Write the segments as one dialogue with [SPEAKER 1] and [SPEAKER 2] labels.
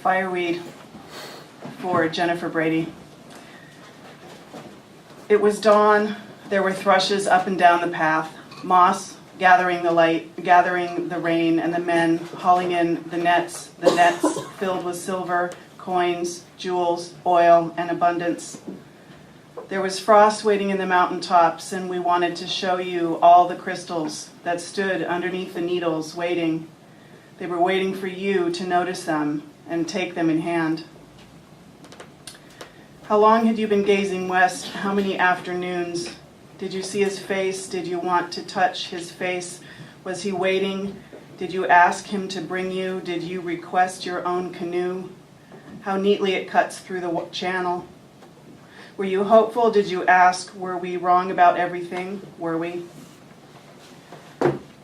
[SPEAKER 1] fireweed for Jennifer Brady. It was dawn. There were thrushes up and down the path, moss gathering the light, gathering the rain, and the men hauling in the nets filled with silver, coins, jewels, oil, and abundance. There was frost waiting in the mountain tops, and we wanted to show you all the crystals that stood underneath the needles waiting. They were waiting for you to notice them and take them in hand. How long had you been gazing west? How many afternoons? Did you see his face? Did you want to touch his face? Was he waiting? Did you ask him to bring you? Did you request your own canoe? How neatly it cuts through the channel. Were you hopeful? Did you ask? Were we wrong about everything? Were we?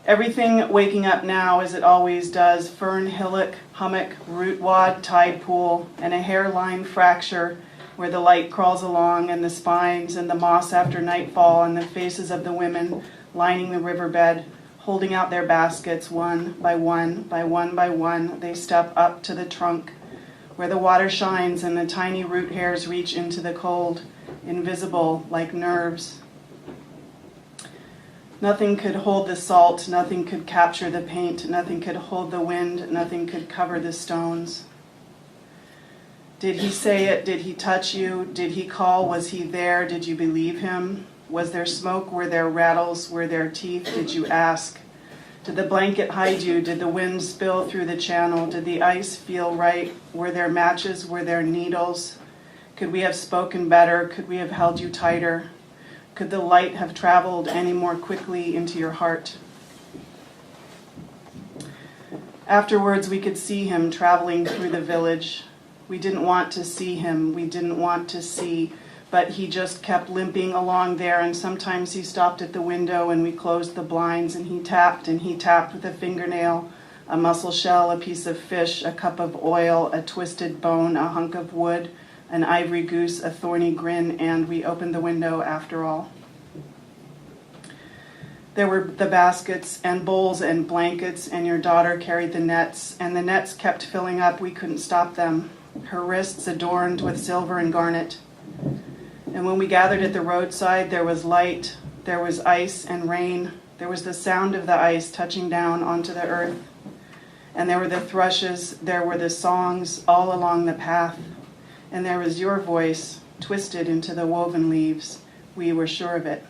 [SPEAKER 1] Everything waking up now as it always does. Fern hillock, hummock, root wad, tide pool, and a hairline fracture where the light crawls along, and the spines and the moss after nightfall, and the faces of the women lining the riverbed, holding out their baskets one by one, by one by one. They step up to the trunk where the water shines and the tiny root hairs reach into the cold, invisible like nerves. Nothing could hold the salt, nothing could capture the paint, nothing could hold the wind, nothing could cover the stones. Did he say it? Did he touch you? Did he call? Was he there? Did you believe him? Was there smoke? Were there rattles? Were there teeth? Did you ask? Did the blanket hide you? Did the wind spill through the channel? Did the ice feel right? Were there matches? Were there needles? Could we have spoken better? Could we have held you tighter? Could the light have traveled any more quickly into your heart? Afterwards, we could see him traveling through the village. We didn't want to see him. We didn't want to see, but he just kept limping along there, and sometimes he stopped at the window and we closed the blinds, and he tapped with a fingernail, a mussel shell, a piece of fish, a cup of oil, a twisted bone, a hunk of wood, an ivory goose, a thorny grin, and we opened the window after all. There were the baskets and bowls and blankets, and your daughter carried the nets, and the nets kept filling up. We couldn't stop them. Her wrists adorned with silver and garnet. And when we gathered at the roadside, there was light, there was ice and rain, there was the sound of the ice touching down onto the earth, and there were the thrushes, there were the songs all along the path, and there was your voice twisted into the woven leaves. We were sure of it.